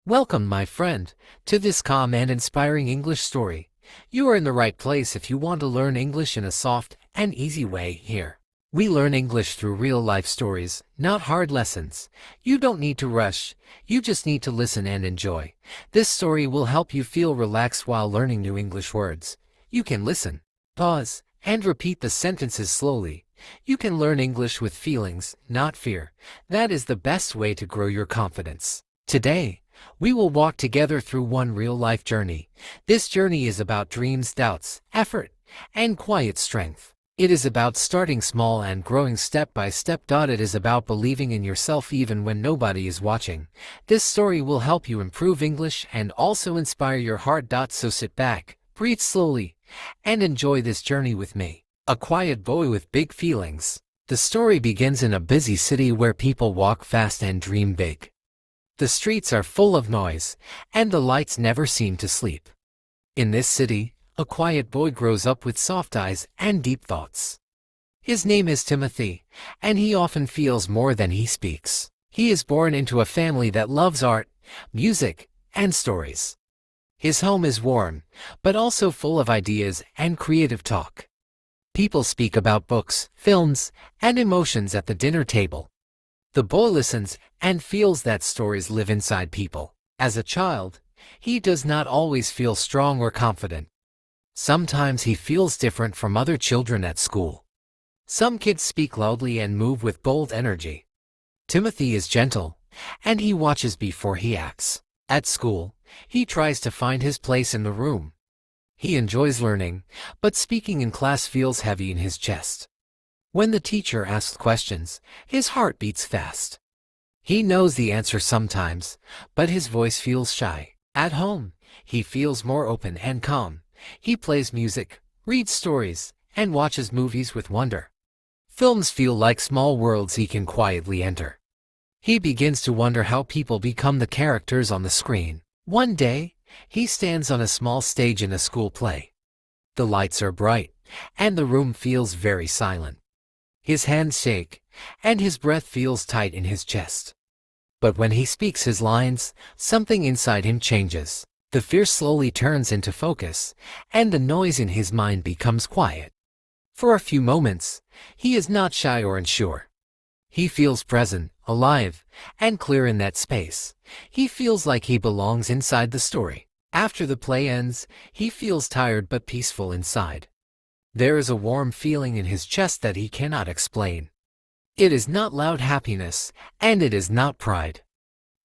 Welcome, my friend, to this calm and inspiring English story. You are in the right place if you want to learn English in a soft and easy way here. We learn English through real-life stories, not hard lessons. You don't need to rush, you just need to listen and enjoy. This story will help you feel relaxed while learning new English words. You can listen, pause, and repeat the sentences slowly. You can learn English with feelings, not fear. That is the best way to grow your confidence. Today, we will walk together through one real-life journey. This journey is about dreams, doubts, effort, and quiet strength. It is about starting small and growing step by step. It is about believing in yourself even when nobody is watching. This story will help you improve English and also inspire your heart. So sit back, breathe slowly, and enjoy this journey with me. A quiet boy with big feelings. The story begins in a busy city where people walk fast and dream big. The streets are full of noise, and the lights never seem to sleep. In this city, a quiet boy grows up with soft eyes and deep thoughts. His name is Timothy, and he often feels more than he speaks. He is born into a family that loves art, music, and stories. His home is warm, but also full of ideas and creative talk. People speak about books, films, and emotions at the dinner table. The boy listens and feels that stories live inside people. As a child, he does not always feel strong or confident. Sometimes he feels different from other children at school. Some kids speak loudly and move with bold energy. Timothy is gentle, and he watches before he acts. At school, he tries to find his place in the room. He enjoys learning, but speaking in class feels heavy in his chest. When the teacher asks questions, his heart beats fast. He knows the answer sometimes, but his voice feels shy. At home, he feels more open and calm. He plays music, reads stories, and watches movies with wonder. Films feel like small worlds he can quietly enter. He begins to wonder how people become the characters on the screen. One day, he stands on a small stage in a school play. The lights are bright, and the room feels very silent. His hands shake, and his breath feels tight in his chest. But when he speaks his lines, something inside him changes. The fear slowly turns into focus, and the noise in his mind becomes quiet. For a few moments, he is not shy or unsure. He feels present, alive, and clear in that space. He feels like he belongs inside the story. After the play ends, he feels tired but peaceful inside. There is a warm feeling in his chest that he cannot explain. It is not loud happiness, and it is not pride.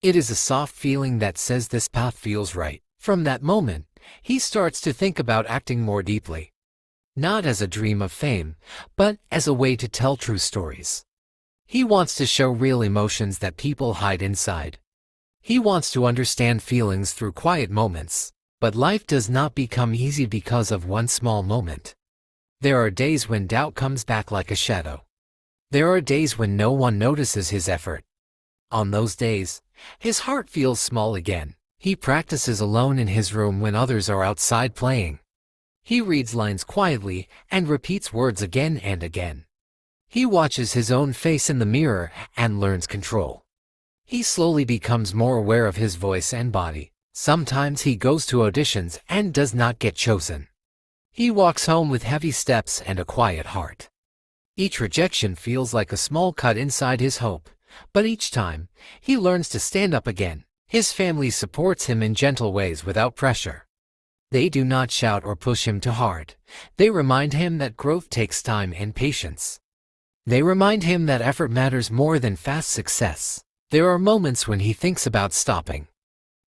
It is a soft feeling that says this path feels right. From that moment, he starts to think about acting more deeply. Not as a dream of fame, but as a way to tell true stories. He wants to show real emotions that people hide inside. He wants to understand feelings through quiet moments. But life does not become easy because of one small moment. There are days when doubt comes back like a shadow. There are days when no one notices his effort. On those days, his heart feels small again. He practices alone in his room when others are outside playing. He reads lines quietly and repeats words again and again. He watches his own face in the mirror and learns control. He slowly becomes more aware of his voice and body. Sometimes he goes to auditions and does not get chosen. He walks home with heavy steps and a quiet heart. Each rejection feels like a small cut inside his hope, but each time, he learns to stand up again. His family supports him in gentle ways without pressure. They do not shout or push him too hard. They remind him that growth takes time and patience. They remind him that effort matters more than fast success. There are moments when he thinks about stopping.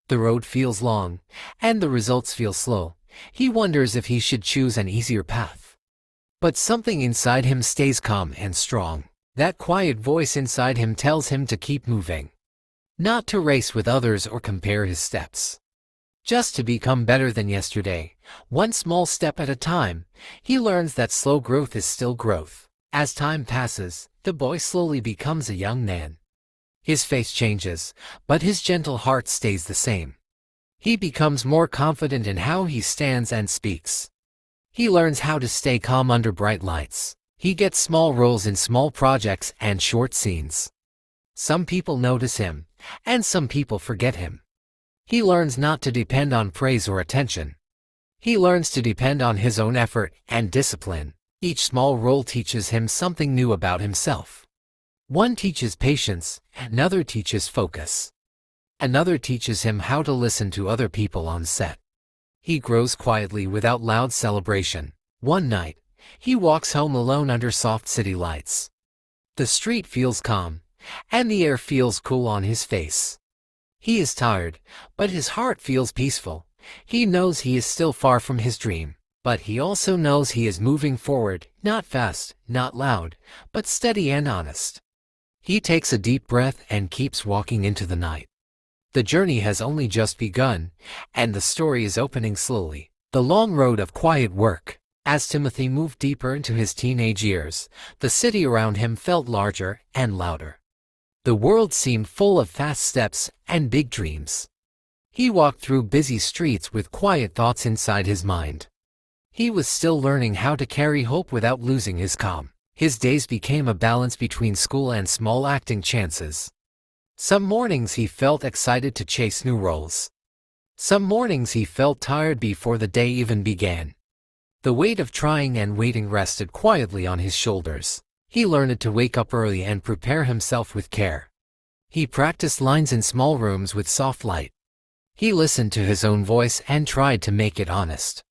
The road feels long, and the results feel slow. He wonders if he should choose an easier path. But something inside him stays calm and strong. That quiet voice inside him tells him to keep moving. Not to race with others or compare his steps. Just to become better than yesterday, one small step at a time. He learns that slow growth is still growth. As time passes, the boy slowly becomes a young man. His face changes, but his gentle heart stays the same. He becomes more confident in how he stands and speaks. He learns how to stay calm under bright lights. He gets small roles in small projects and short scenes. Some people notice him, and some people forget him. He learns not to depend on praise or attention. He learns to depend on his own effort and discipline. Each small role teaches him something new about himself. One teaches patience, another teaches focus. Another teaches him how to listen to other people on set. He grows quietly without loud celebration. One night, he walks home alone under soft city lights. The street feels calm, and the air feels cool on his face. He is tired, but his heart feels peaceful. He knows he is still far from his dream, but he also knows he is moving forward, not fast, not loud, but steady and honest. He takes a deep breath and keeps walking into the night. The journey has only just begun, and the story is opening slowly. The long road of quiet work. As Timothy moved deeper into his teenage years, the city around him felt larger and louder. The world seemed full of fast steps and big dreams. He walked through busy streets with quiet thoughts inside his mind. He was still learning how to carry hope without losing his calm. His days became a balance between school and small acting chances. Some mornings he felt excited to chase new roles. Some mornings he felt tired before the day even began. The weight of trying and waiting rested quietly on his shoulders. He learned to wake up early and prepare himself with care. He practiced lines in small rooms with soft light. He listened to his own voice and tried to make it honest.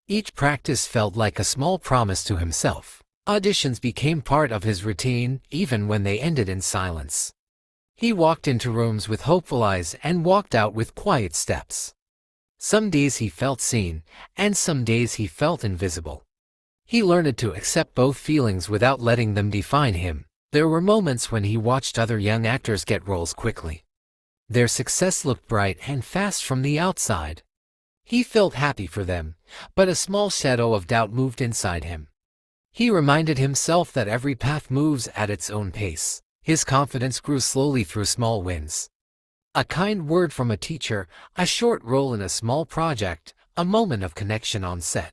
Each practice felt like a small promise to himself. Auditions became part of his routine, even when they ended in silence. He walked into rooms with hopeful eyes and walked out with quiet steps. Some days he felt seen, and some days he felt invisible. He learned to accept both feelings without letting them define him. There were moments when he watched other young actors get roles quickly. Their success looked bright and fast from the outside. He felt happy for them, but a small shadow of doubt moved inside him. He reminded himself that every path moves at its own pace. His confidence grew slowly through small wins. A kind word from a teacher, a short role in a small project, a moment of connection on set.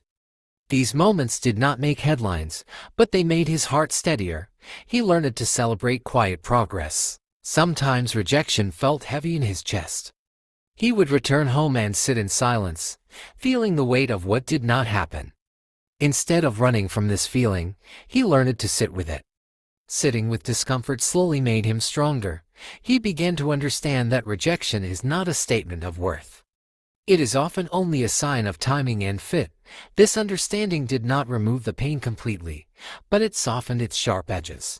These moments did not make headlines, but they made his heart steadier. He learned to celebrate quiet progress. Sometimes rejection felt heavy in his chest. He would return home and sit in silence, feeling the weight of what did not happen. Instead of running from this feeling, he learned to sit with it. Sitting with discomfort slowly made him stronger. He began to understand that rejection is not a statement of worth. It is often only a sign of timing and fit. This understanding did not remove the pain completely, but it softened its sharp edges.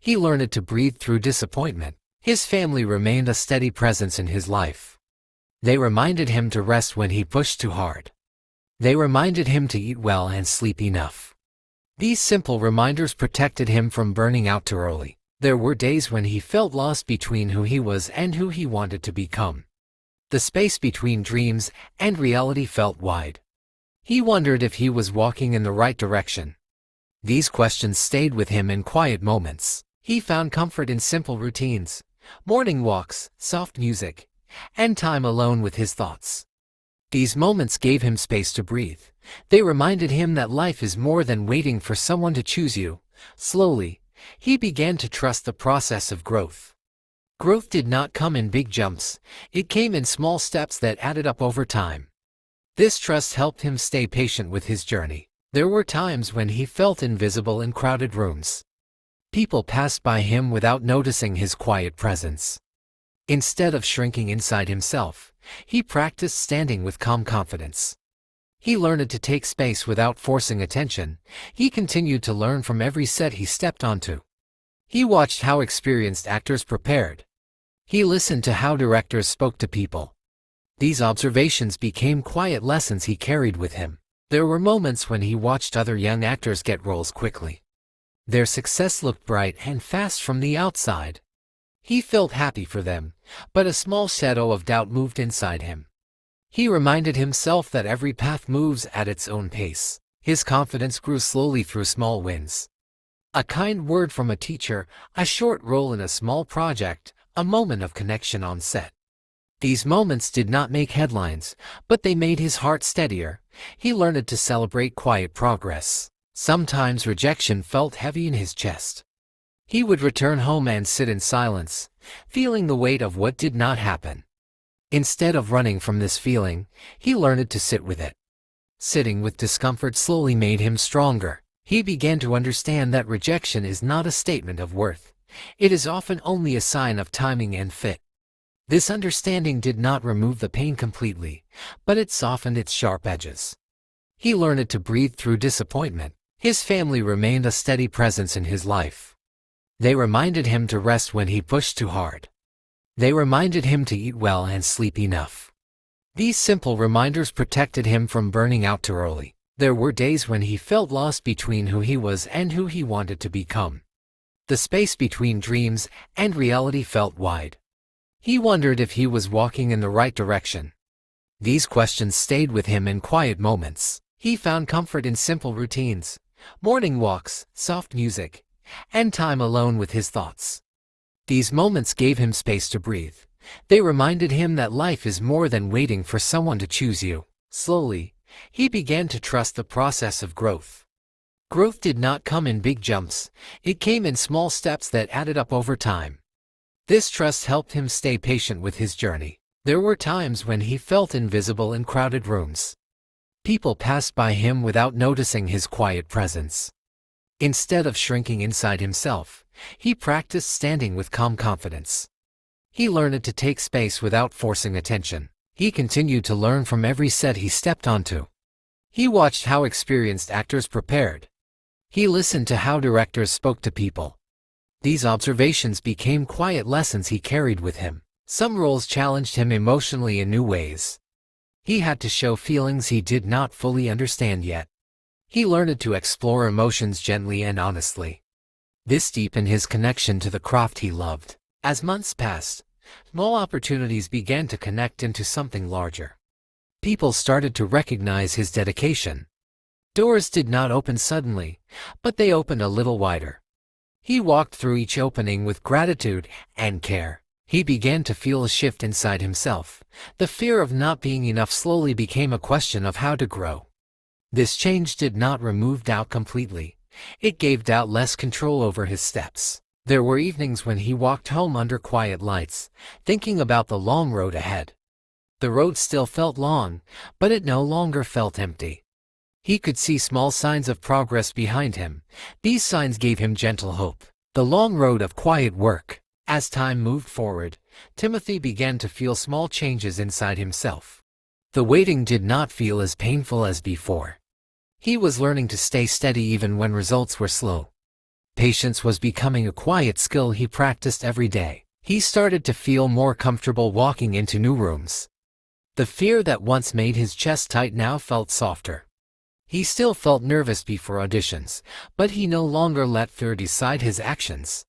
He learned to breathe through disappointment. His family remained a steady presence in his life. They reminded him to rest when he pushed too hard. They reminded him to eat well and sleep enough. These simple reminders protected him from burning out too early. There were days when he felt lost between who he was and who he wanted to become. The space between dreams and reality felt wide. He wondered if he was walking in the right direction. These questions stayed with him in quiet moments. He found comfort in simple routines, morning walks, soft music, and time alone with his thoughts. These moments gave him space to breathe. They reminded him that life is more than waiting for someone to choose you. Slowly, he began to trust the process of growth. Growth did not come in big jumps. It came in small steps that added up over time. This trust helped him stay patient with his journey. There were times when he felt invisible in crowded rooms. People passed by him without noticing his quiet presence. Instead of shrinking inside himself, he practiced standing with calm confidence. He learned to take space without forcing attention. He continued to learn from every set he stepped onto. He watched how experienced actors prepared. He listened to how directors spoke to people. These observations became quiet lessons he carried with him. There were moments when he watched other young actors get roles quickly. Their success looked bright and fast from the outside. He felt happy for them, but a small shadow of doubt moved inside him. He reminded himself that every path moves at its own pace. His confidence grew slowly through small wins. A kind word from a teacher, a short role in a small project, a moment of connection on set. These moments did not make headlines, but they made his heart steadier. He learned to celebrate quiet progress. Sometimes rejection felt heavy in his chest. He would return home and sit in silence, feeling the weight of what did not happen. Instead of running from this feeling, he learned to sit with it. Sitting with discomfort slowly made him stronger. He began to understand that rejection is not a statement of worth. It is often only a sign of timing and fit. This understanding did not remove the pain completely, but it softened its sharp edges. He learned to breathe through disappointment. His family remained a steady presence in his life. They reminded him to rest when he pushed too hard. They reminded him to eat well and sleep enough. These simple reminders protected him from burning out too early. There were days when he felt lost between who he was and who he wanted to become. The space between dreams and reality felt wide. He wondered if he was walking in the right direction. These questions stayed with him in quiet moments. He found comfort in simple routines, morning walks, soft music, and time alone with his thoughts. These moments gave him space to breathe. They reminded him that life is more than waiting for someone to choose you. Slowly, he began to trust the process of growth. Growth did not come in big jumps. It came in small steps that added up over time. This trust helped him stay patient with his journey. There were times when he felt invisible in crowded rooms. People passed by him without noticing his quiet presence. Instead of shrinking inside himself, he practiced standing with calm confidence. He learned to take space without forcing attention. He continued to learn from every set he stepped onto. He watched how experienced actors prepared. He listened to how directors spoke to people. These observations became quiet lessons he carried with him. Some roles challenged him emotionally in new ways. He had to show feelings he did not fully understand yet. He learned to explore emotions gently and honestly. This deepened his connection to the craft he loved. As months passed, small opportunities began to connect into something larger. People started to recognize his dedication. Doors did not open suddenly, but they opened a little wider. He walked through each opening with gratitude and care. He began to feel a shift inside himself. The fear of not being enough slowly became a question of how to grow. This change did not remove doubt completely. It gave doubt less control over his steps. There were evenings when he walked home under quiet lights, thinking about the long road ahead. The road still felt long, but it no longer felt empty. He could see small signs of progress behind him. These signs gave him gentle hope. The long road of quiet work. As time moved forward, Timothy began to feel small changes inside himself. The waiting did not feel as painful as before. He was learning to stay steady even when results were slow. Patience was becoming a quiet skill he practiced every day. He started to feel more comfortable walking into new rooms. The fear that once made his chest tight now felt softer. He still felt nervous before auditions, but he no longer let fear decide his actions.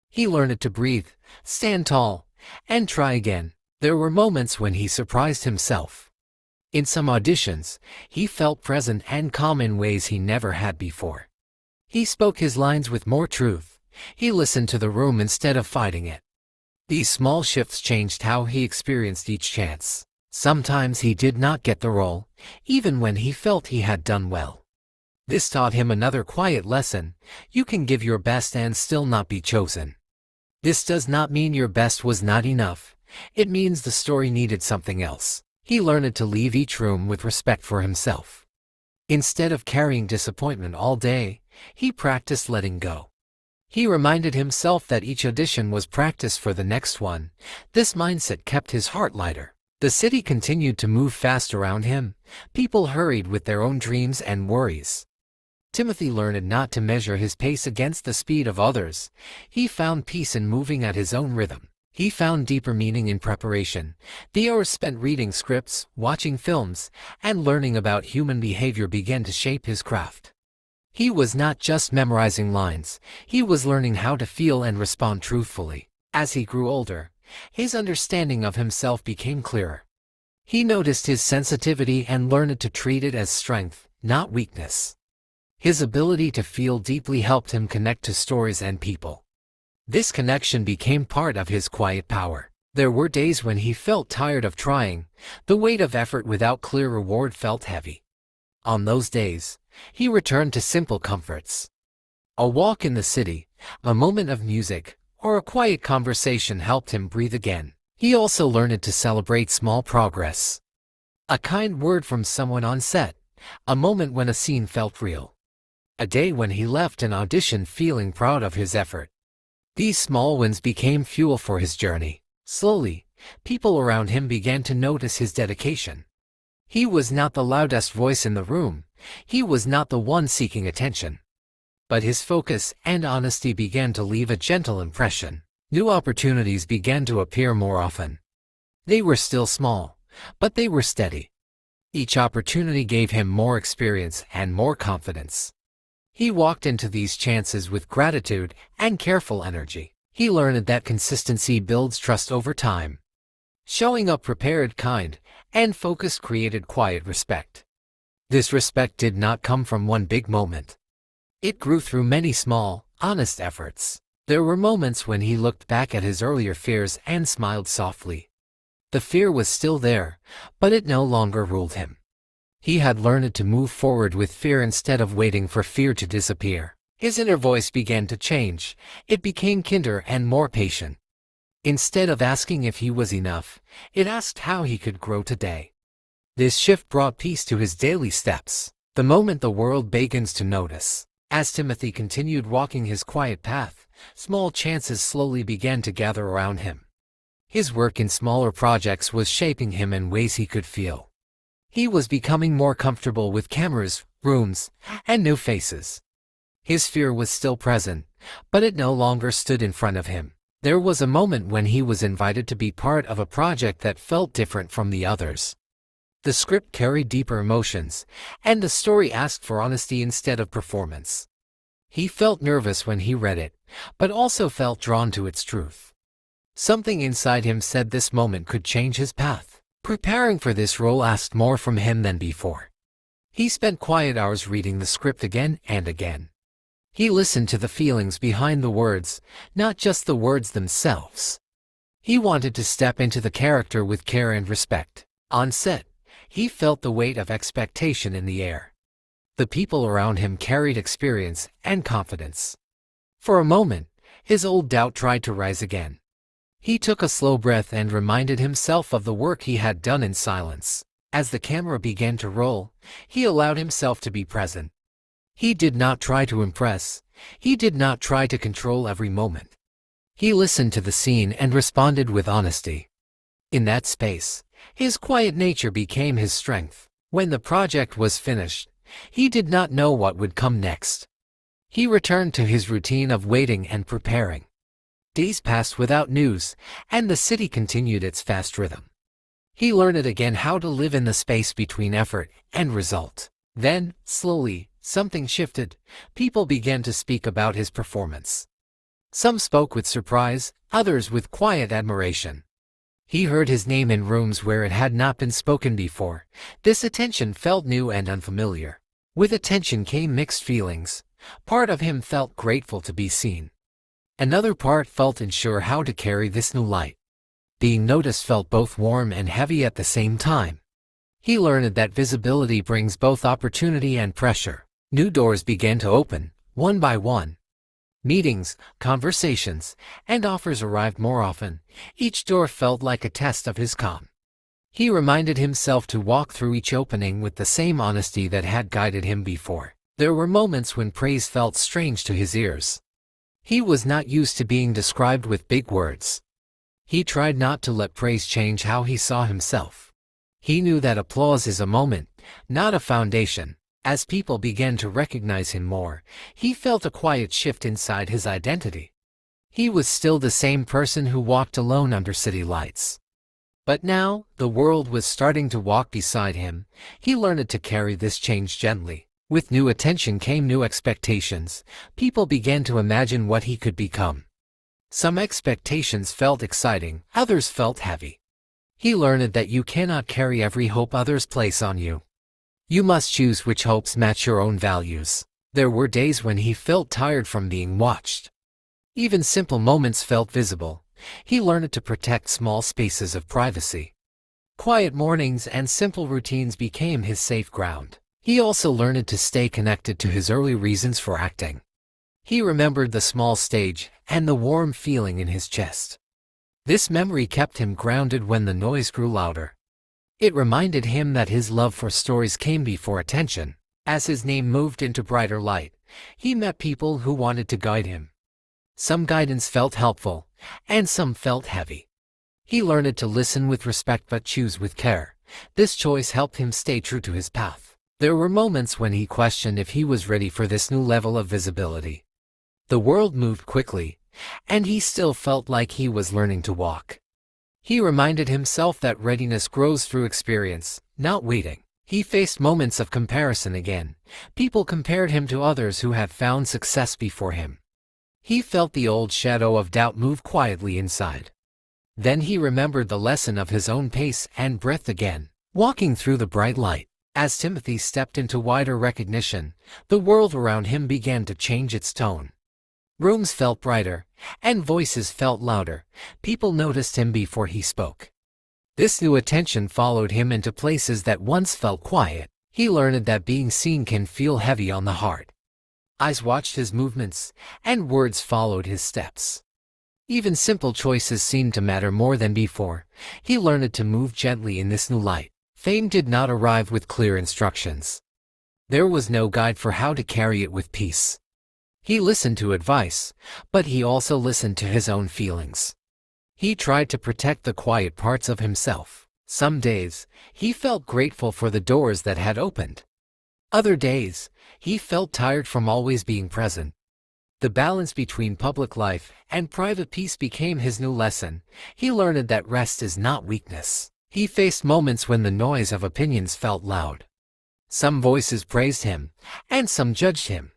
He learned to breathe, stand tall, and try again. There were moments when he surprised himself. In some auditions, he felt present and calm in ways he never had before. He spoke his lines with more truth. He listened to the room instead of fighting it. These small shifts changed how he experienced each chance. Sometimes he did not get the role, even when he felt he had done well. This taught him another quiet lesson: you can give your best and still not be chosen. This does not mean your best was not enough. It means the story needed something else. He learned to leave each room with respect for himself. Instead of carrying disappointment all day, he practiced letting go. He reminded himself that each audition was practice for the next one. This mindset kept his heart lighter. The city continued to move fast around him. People hurried with their own dreams and worries. Timothy learned not to measure his pace against the speed of others. He found peace in moving at his own rhythm. He found deeper meaning in preparation. The hours spent reading scripts, watching films, and learning about human behavior began to shape his craft. He was not just memorizing lines. He was learning how to feel and respond truthfully. As he grew older, his understanding of himself became clearer. He noticed his sensitivity and learned to treat it as strength, not weakness. His ability to feel deeply helped him connect to stories and people. This connection became part of his quiet power. There were days when he felt tired of trying. The weight of effort without clear reward felt heavy. On those days, he returned to simple comforts. A walk in the city, a moment of music, or a quiet conversation helped him breathe again. He also learned to celebrate small progress. A kind word from someone on set, a moment when a scene felt real, a day when he left an audition feeling proud of his effort. These small wins became fuel for his journey. Slowly, people around him began to notice his dedication. He was not the loudest voice in the room. He was not the one seeking attention. But his focus and honesty began to leave a gentle impression. New opportunities began to appear more often. They were still small, but they were steady. Each opportunity gave him more experience and more confidence. He walked into these chances with gratitude and careful energy. He learned that consistency builds trust over time. Showing up prepared, kind, and focused created quiet respect. This respect did not come from one big moment. It grew through many small, honest efforts. There were moments when he looked back at his earlier fears and smiled softly. The fear was still there, but it no longer ruled him. He had learned to move forward with fear instead of waiting for fear to disappear. His inner voice began to change. It became kinder and more patient. Instead of asking if he was enough, it asked how he could grow today. This shift brought peace to his daily steps. The moment the world begins to notice. As Timothy continued walking his quiet path, small chances slowly began to gather around him. His work in smaller projects was shaping him in ways he could feel. He was becoming more comfortable with cameras, rooms, and new faces. His fear was still present, but it no longer stood in front of him. There was a moment when he was invited to be part of a project that felt different from the others. The script carried deeper emotions, and the story asked for honesty instead of performance. He felt nervous when he read it, but also felt drawn to its truth. Something inside him said this moment could change his path. Preparing for this role asked more from him than before. He spent quiet hours reading the script again and again. He listened to the feelings behind the words, not just the words themselves. He wanted to step into the character with care and respect. On set, he felt the weight of expectation in the air. The people around him carried experience and confidence. For a moment, his old doubt tried to rise again. He took a slow breath and reminded himself of the work he had done in silence. As the camera began to roll, he allowed himself to be present. He did not try to impress. He did not try to control every moment. He listened to the scene and responded with honesty. In that space, his quiet nature became his strength. When the project was finished, he did not know what would come next. He returned to his routine of waiting and preparing. Days passed without news, and the city continued its fast rhythm. He learned again how to live in the space between effort and result. Then, slowly, something shifted. People began to speak about his performance. Some spoke with surprise, others with quiet admiration. He heard his name in rooms where it had not been spoken before. This attention felt new and unfamiliar. With attention came mixed feelings. Part of him felt grateful to be seen. Another part felt unsure how to carry this new light. Being noticed felt both warm and heavy at the same time. He learned that visibility brings both opportunity and pressure. New doors began to open, one by one. Meetings, conversations, and offers arrived more often. Each door felt like a test of his calm. He reminded himself to walk through each opening with the same honesty that had guided him before. There were moments when praise felt strange to his ears. He was not used to being described with big words. He tried not to let praise change how he saw himself. He knew that applause is a moment, not a foundation. As people began to recognize him more, he felt a quiet shift inside his identity. He was still the same person who walked alone under city lights. But now, the world was starting to walk beside him. He learned to carry this change gently. With new attention came new expectations. People began to imagine what he could become. Some expectations felt exciting, others felt heavy. He learned that you cannot carry every hope others place on you. You must choose which hopes match your own values. There were days when he felt tired from being watched. Even simple moments felt visible. He learned to protect small spaces of privacy. Quiet mornings and simple routines became his safe ground. He also learned to stay connected to his early reasons for acting. He remembered the small stage and the warm feeling in his chest. This memory kept him grounded when the noise grew louder. It reminded him that his love for stories came before attention. As his name moved into brighter light, he met people who wanted to guide him. Some guidance felt helpful, and some felt heavy. He learned to listen with respect but choose with care. This choice helped him stay true to his path. There were moments when he questioned if he was ready for this new level of visibility. The world moved quickly, and he still felt like he was learning to walk. He reminded himself that readiness grows through experience, not waiting. He faced moments of comparison again. People compared him to others who had found success before him. He felt the old shadow of doubt move quietly inside. Then he remembered the lesson of his own pace and breath again, walking through the bright light. As Timothy stepped into wider recognition, the world around him began to change its tone. Rooms felt brighter, and voices felt louder. People noticed him before he spoke. This new attention followed him into places that once felt quiet. He learned that being seen can feel heavy on the heart. Eyes watched his movements, and words followed his steps. Even simple choices seemed to matter more than before. He learned to move gently in this new light. Fame did not arrive with clear instructions. There was no guide for how to carry it with peace. He listened to advice, but he also listened to his own feelings. He tried to protect the quiet parts of himself. Some days, he felt grateful for the doors that had opened. Other days, he felt tired from always being present. The balance between public life and private peace became his new lesson. He learned that rest is not weakness. He faced moments when the noise of opinions felt loud. Some voices praised him, and some judged him.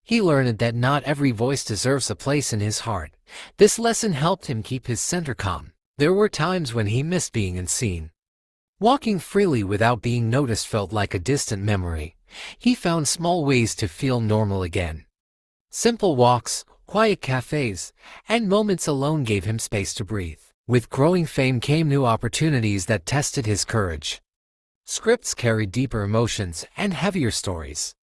He learned that not every voice deserves a place in his heart. This lesson helped him keep his center calm. There were times when he missed being unseen. Walking freely without being noticed felt like a distant memory. He found small ways to feel normal again. Simple walks, quiet cafes, and moments alone gave him space to breathe. With growing fame came new opportunities that tested his courage. Scripts carried deeper emotions and heavier stories.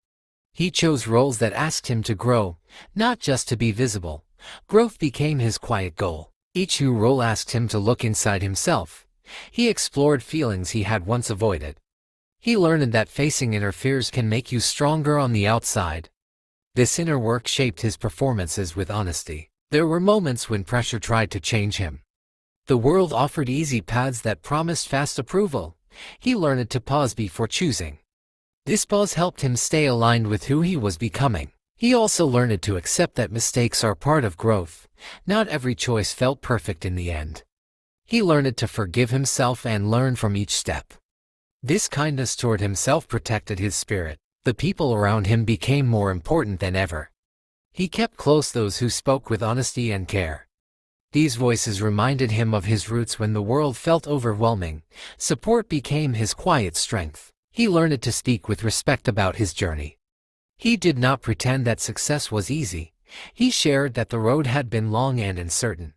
He chose roles that asked him to grow, not just to be visible. Growth became his quiet goal. Each new role asked him to look inside himself. He explored feelings he had once avoided. He learned that facing inner fears can make you stronger on the outside. This inner work shaped his performances with honesty. There were moments when pressure tried to change him. The world offered easy paths that promised fast approval. He learned to pause before choosing. This pause helped him stay aligned with who he was becoming. He also learned to accept that mistakes are part of growth. Not every choice felt perfect in the end. He learned to forgive himself and learn from each step. This kindness toward himself protected his spirit. The people around him became more important than ever. He kept close those who spoke with honesty and care. These voices reminded him of his roots when the world felt overwhelming. Support became his quiet strength. He learned to speak with respect about his journey. He did not pretend that success was easy. He shared that the road had been long and uncertain.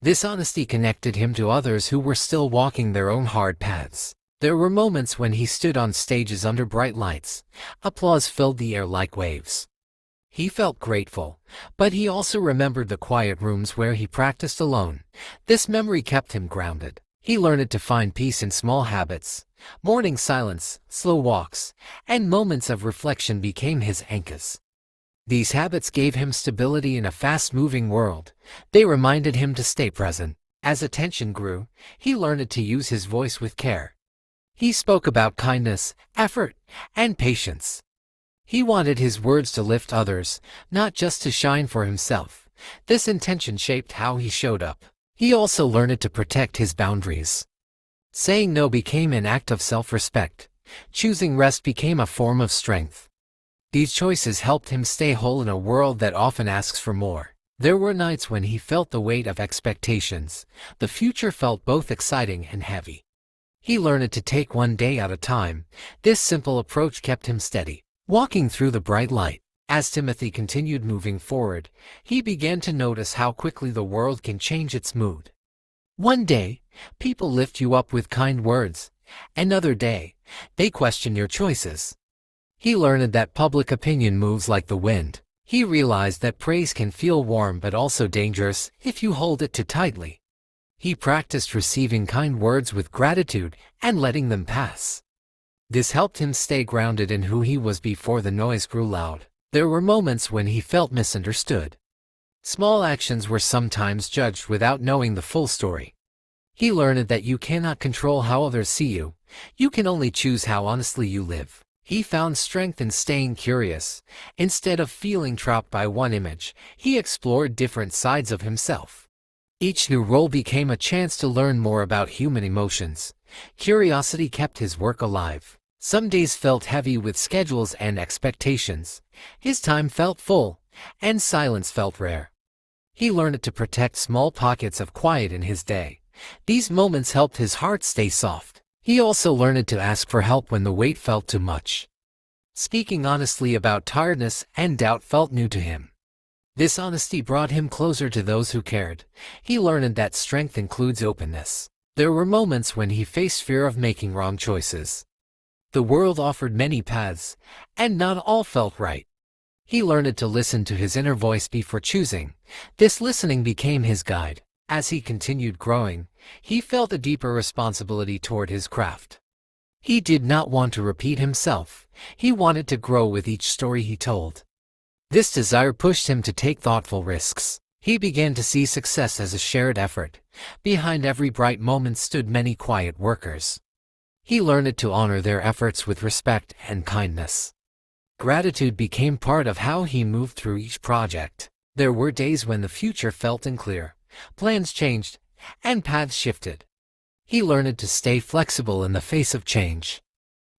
This honesty connected him to others who were still walking their own hard paths. There were moments when he stood on stages under bright lights. Applause filled the air like waves. He felt grateful, but he also remembered the quiet rooms where he practiced alone. This memory kept him grounded. He learned to find peace in small habits. Morning silence, slow walks, and moments of reflection became his anchors. These habits gave him stability in a fast-moving world. They reminded him to stay present. As attention grew, he learned to use his voice with care. He spoke about kindness, effort, and patience. He wanted his words to lift others, not just to shine for himself. This intention shaped how he showed up. He also learned to protect his boundaries. Saying no became an act of self-respect. Choosing rest became a form of strength. These choices helped him stay whole in a world that often asks for more. There were nights when he felt the weight of expectations. The future felt both exciting and heavy. He learned to take one day at a time. This simple approach kept him steady, walking through the bright light. As Timothy continued moving forward, he began to notice how quickly the world can change its mood. One day, people lift you up with kind words. Another day, they question your choices. He learned that public opinion moves like the wind. He realized that praise can feel warm but also dangerous if you hold it too tightly. He practiced receiving kind words with gratitude and letting them pass. This helped him stay grounded in who he was before the noise grew loud. There were moments when he felt misunderstood. Small actions were sometimes judged without knowing the full story. He learned that you cannot control how others see you. You can only choose how honestly you live. He found strength in staying curious. Instead of feeling trapped by one image, he explored different sides of himself. Each new role became a chance to learn more about human emotions. Curiosity kept his work alive. Some days felt heavy with schedules and expectations. His time felt full, and silence felt rare. He learned to protect small pockets of quiet in his day. These moments helped his heart stay soft. He also learned to ask for help when the weight felt too much. Speaking honestly about tiredness and doubt felt new to him. This honesty brought him closer to those who cared. He learned that strength includes openness. There were moments when he faced fear of making wrong choices. The world offered many paths, and not all felt right. He learned to listen to his inner voice before choosing. This listening became his guide. As he continued growing, he felt a deeper responsibility toward his craft. He did not want to repeat himself. He wanted to grow with each story he told. This desire pushed him to take thoughtful risks. He began to see success as a shared effort. Behind every bright moment stood many quiet workers. He learned to honor their efforts with respect and kindness. Gratitude became part of how he moved through each project. There were days when the future felt unclear. Plans changed, and paths shifted. He learned to stay flexible in the face of change.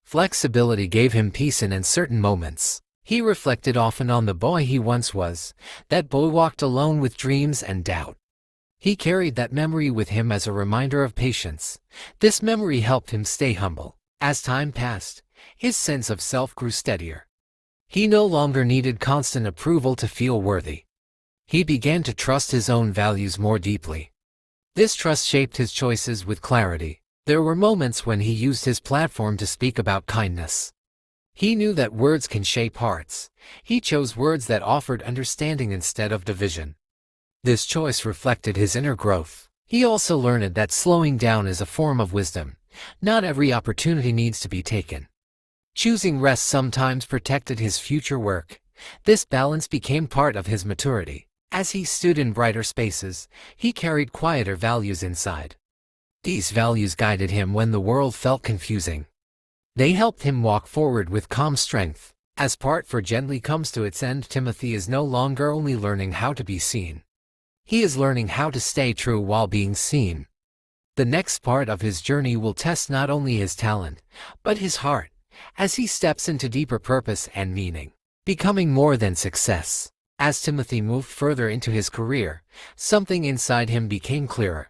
Flexibility gave him peace in uncertain moments. He reflected often on the boy he once was. That boy walked alone with dreams and doubt. He carried that memory with him as a reminder of patience. This memory helped him stay humble. As time passed, his sense of self grew steadier. He no longer needed constant approval to feel worthy. He began to trust his own values more deeply. This trust shaped his choices with clarity. There were moments when he used his platform to speak about kindness. He knew that words can shape hearts. He chose words that offered understanding instead of division. This choice reflected his inner growth. He also learned that slowing down is a form of wisdom. Not every opportunity needs to be taken. Choosing rest sometimes protected his future work. This balance became part of his maturity. As he stood in brighter spaces, he carried quieter values inside. These values guided him when the world felt confusing. They helped him walk forward with calm strength. As part 4 gently comes to its end, Timothy is no longer only learning how to be seen. He is learning how to stay true while being seen. The next part of his journey will test not only his talent, but his heart, as he steps into deeper purpose and meaning, becoming more than success. As Timothy moved further into his career, something inside him became clearer.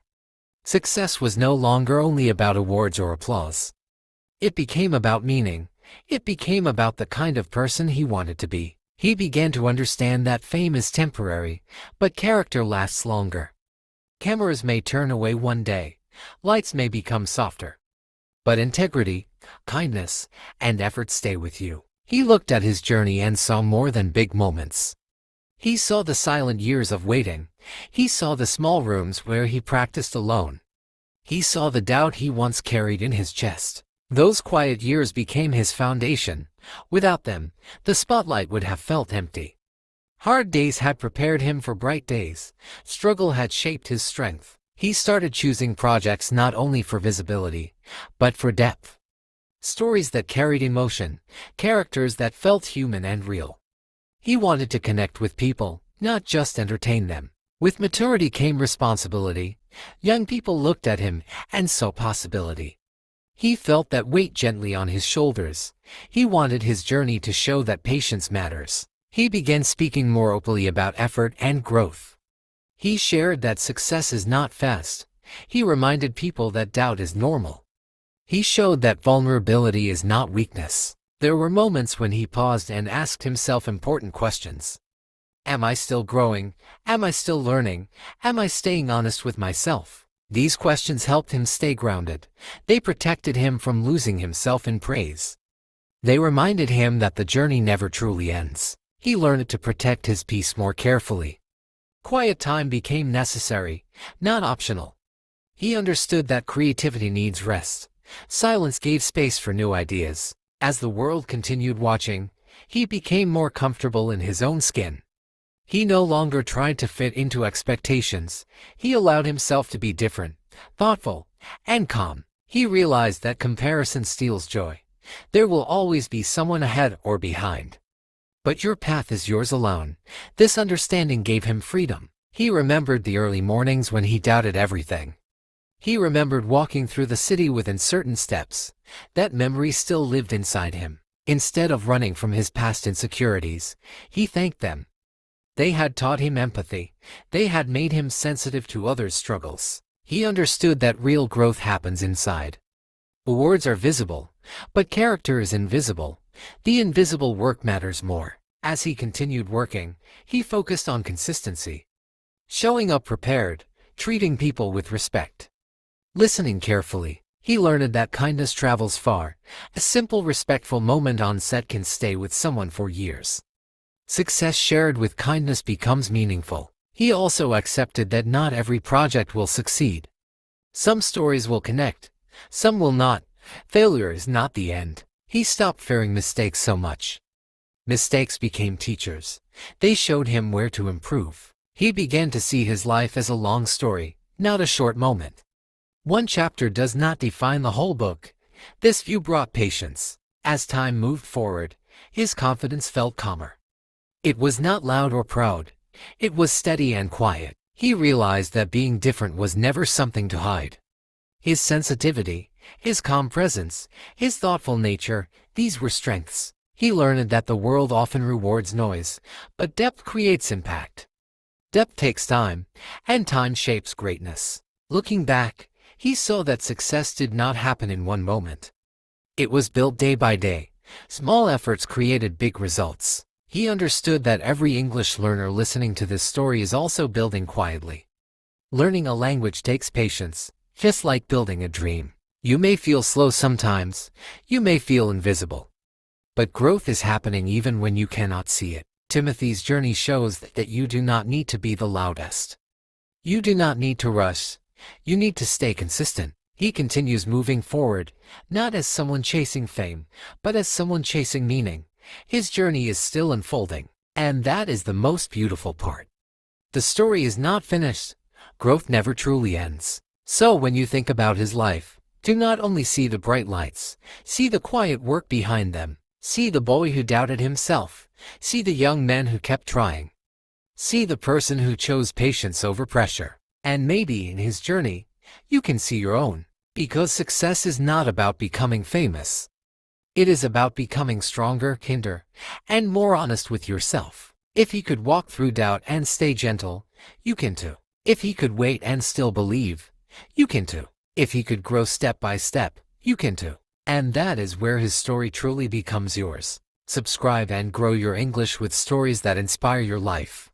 Success was no longer only about awards or applause. It became about meaning. It became about the kind of person he wanted to be. He began to understand that fame is temporary, but character lasts longer. Cameras may turn away one day, lights may become softer, but integrity, kindness, and effort stay with you. He looked at his journey and saw more than big moments. He saw the silent years of waiting. He saw the small rooms where he practiced alone. He saw the doubt he once carried in his chest. Those quiet years became his foundation. Without them, the spotlight would have felt empty. Hard days had prepared him for bright days. Struggle had shaped his strength. He started choosing projects not only for visibility, but for depth. Stories that carried emotion, characters that felt human and real. He wanted to connect with people, not just entertain them. With maturity came responsibility. Young people looked at him and saw possibility. He felt that weight gently on his shoulders. He wanted his journey to show that patience matters. He began speaking more openly about effort and growth. He shared that success is not fast. He reminded people that doubt is normal. He showed that vulnerability is not weakness. There were moments when he paused and asked himself important questions. Am I still growing? Am I still learning? Am I staying honest with myself? These questions helped him stay grounded. They protected him from losing himself in praise. They reminded him that the journey never truly ends. He learned to protect his peace more carefully. Quiet time became necessary, not optional. He understood that creativity needs rest. Silence gave space for new ideas. As the world continued watching, he became more comfortable in his own skin. He no longer tried to fit into expectations. He allowed himself to be different, thoughtful, and calm. He realized that comparison steals joy. There will always be someone ahead or behind. But your path is yours alone. This understanding gave him freedom. He remembered the early mornings when he doubted everything. He remembered walking through the city with uncertain steps. That memory still lived inside him. Instead of running from his past insecurities, he thanked them. They had taught him empathy. They had made him sensitive to others' struggles. He understood that real growth happens inside. Awards are visible, but character is invisible. The invisible work matters more. As he continued working, he focused on consistency. Showing up prepared, treating people with respect. Listening carefully, he learned that kindness travels far. A simple respectful moment on set can stay with someone for years. Success shared with kindness becomes meaningful. He also accepted that not every project will succeed. Some stories will connect, some will not. Failure is not the end. He stopped fearing mistakes so much. Mistakes became teachers. They showed him where to improve. He began to see his life as a long story, not a short moment. One chapter does not define the whole book. This view brought patience. As time moved forward, his confidence felt calmer. It was not loud or proud. It was steady and quiet. He realized that being different was never something to hide. His sensitivity, his calm presence, his thoughtful nature, these were strengths. He learned that the world often rewards noise, but depth creates impact. Depth takes time, and time shapes greatness. Looking back, he saw that success did not happen in one moment. It was built day by day. Small efforts created big results. He understood that every English learner listening to this story is also building quietly. Learning a language takes patience, just like building a dream. You may feel slow sometimes, you may feel invisible. But growth is happening even when you cannot see it. Timothy's journey shows that you do not need to be the loudest. You do not need to rush. You need to stay consistent. He continues moving forward, not as someone chasing fame, but as someone chasing meaning. His journey is still unfolding, and that is the most beautiful part. The story is not finished. Growth never truly ends. So when you think about his life, do not only see the bright lights, see the quiet work behind them. See the boy who doubted himself. See the young man who kept trying. See the person who chose patience over pressure. And maybe in his journey, you can see your own. Because success is not about becoming famous. It is about becoming stronger, kinder, and more honest with yourself. If he could walk through doubt and stay gentle, you can too. If he could wait and still believe, you can too. If he could grow step by step, you can too. And that is where his story truly becomes yours. Subscribe and grow your English with stories that inspire your life.